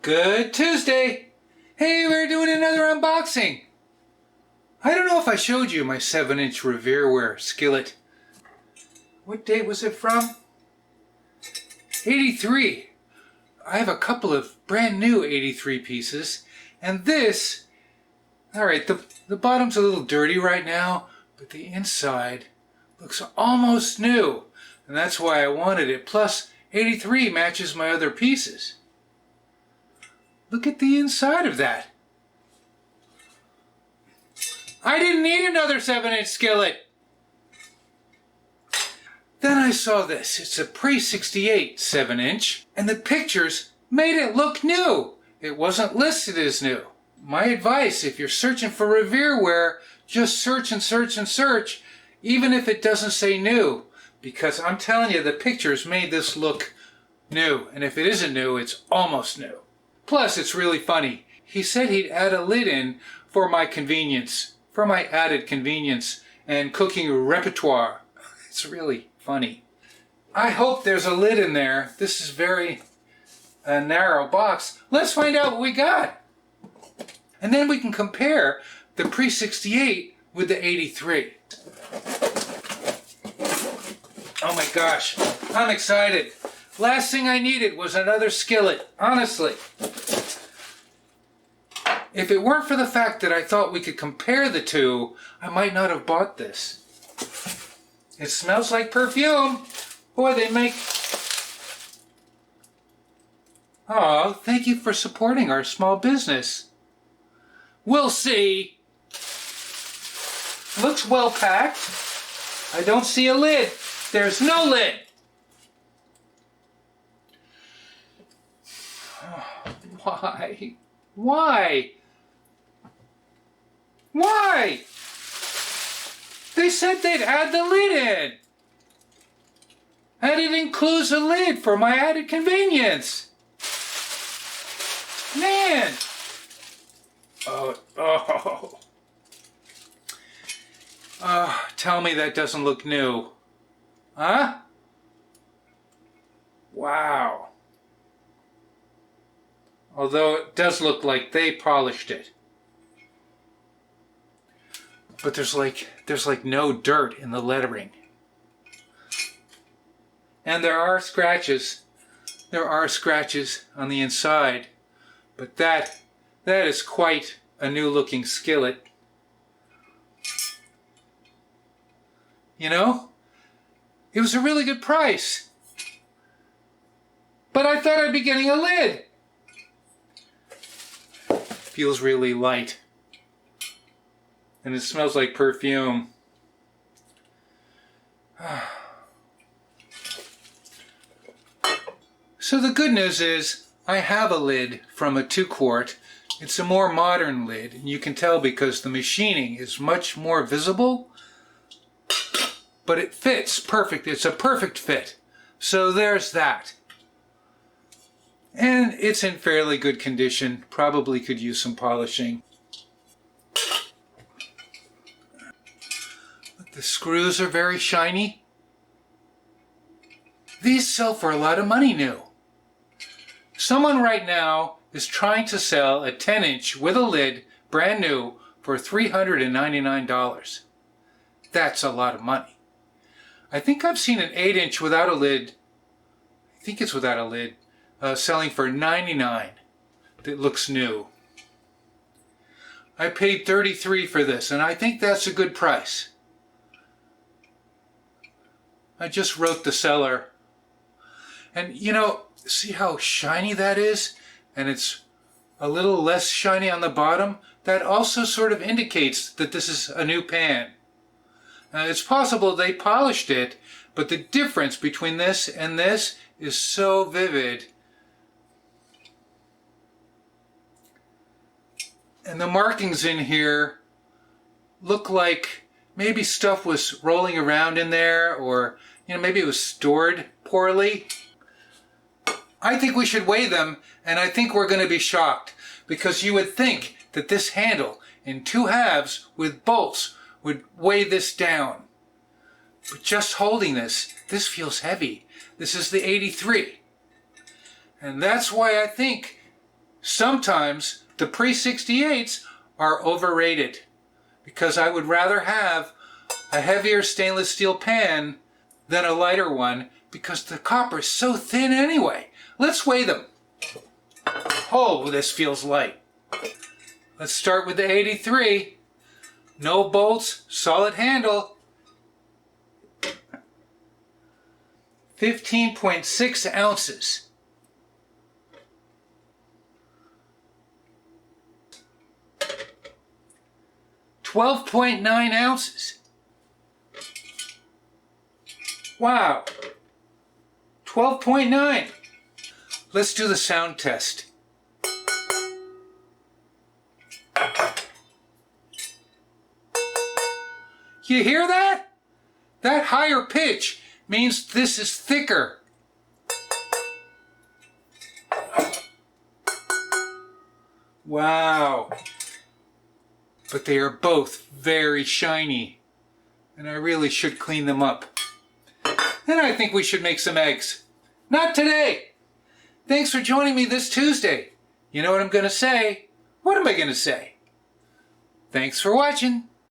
Good Tuesday! Hey, we're doing another unboxing! I don't know if I showed you my 7-inch Revere Ware skillet. What date was it from? 83. I have a couple of brand new 83 pieces, and this, alright, the bottom's a little dirty right now, but the inside looks almost new, and that's why I wanted it. Plus, 83 matches my other pieces. Look at the inside of that. I didn't need another 7-inch skillet. Then I saw this. It's a Pre-1968 7-inch, and the pictures made it look new. It wasn't listed as new. My advice, if you're searching for Revere Ware, just search and search and search, even if it doesn't say new, because I'm telling you, the pictures made this look new, and if it isn't new, it's almost new. Plus, it's really funny. He said he'd add a lid in for my convenience, for my added convenience and cooking repertoire. It's really funny. I hope there's a lid in there. This is very narrow box. Let's find out what we got. And then we can compare the Pre-1968 with the 83. Oh my gosh, I'm excited. Last thing I needed was another skillet, honestly. If it weren't for the fact that I thought we could compare the two, I might not have bought this. It smells like perfume. Boy, they make... Oh, thank you for supporting our small business. We'll see. Looks well packed. I don't see a lid. There's no lid. Why? Why? Why? They said they'd add the lid in. And it includes a lid for my added convenience. Man. Oh. Tell me that doesn't look new. Huh? Wow. Although it does look like they polished it. But there's like no dirt in the lettering. And there are scratches. There are scratches on the inside. But that is quite a new looking skillet. You know? It was a really good price. But I thought I'd be getting a lid. Feels really light. And it smells like perfume. So the good news is I have a lid from a 2-quart. It's a more modern lid, and you can tell because the machining is much more visible, but it fits perfect. It's a perfect fit. So there's that. And it's in fairly good condition. Probably could use some polishing. The screws are very shiny. These sell for a lot of money new. Someone right now is trying to sell a 10-inch with a lid, brand new, for $399. That's a lot of money. I think I've seen an 8-inch without a lid, I think it's without a lid, selling for $99 that looks new. I paid $33 for this, and I think that's a good price. I just wrote the seller. And you know, see how shiny that is? And it's a little less shiny on the bottom? That also sort of indicates that this is a new pan. It's possible they polished it, but the difference between this and this is so vivid. And the markings in here look like maybe stuff was rolling around in there, or you know, maybe it was stored poorly. I think we should weigh them, and I think we're going to be shocked, because you would think that this handle in 2 halves with bolts would weigh this down. But just holding this feels heavy. This is the 83. And that's why I think Sometimes the Pre-68s are overrated because I would rather have a heavier stainless steel pan than a lighter one because the copper is so thin anyway. Let's weigh them. Oh, this feels light. Let's start with the 83. No bolts, solid handle. 15.6 ounces. 12.9 ounces. Wow. 12.9. Let's do the sound test. You hear that? That higher pitch means this is thicker. Wow. But they are both very shiny, and I really should clean them up. And I think we should make some eggs. Not today. Thanks for joining me this Tuesday. You know what I'm going to say? What am I going to say? Thanks for watching.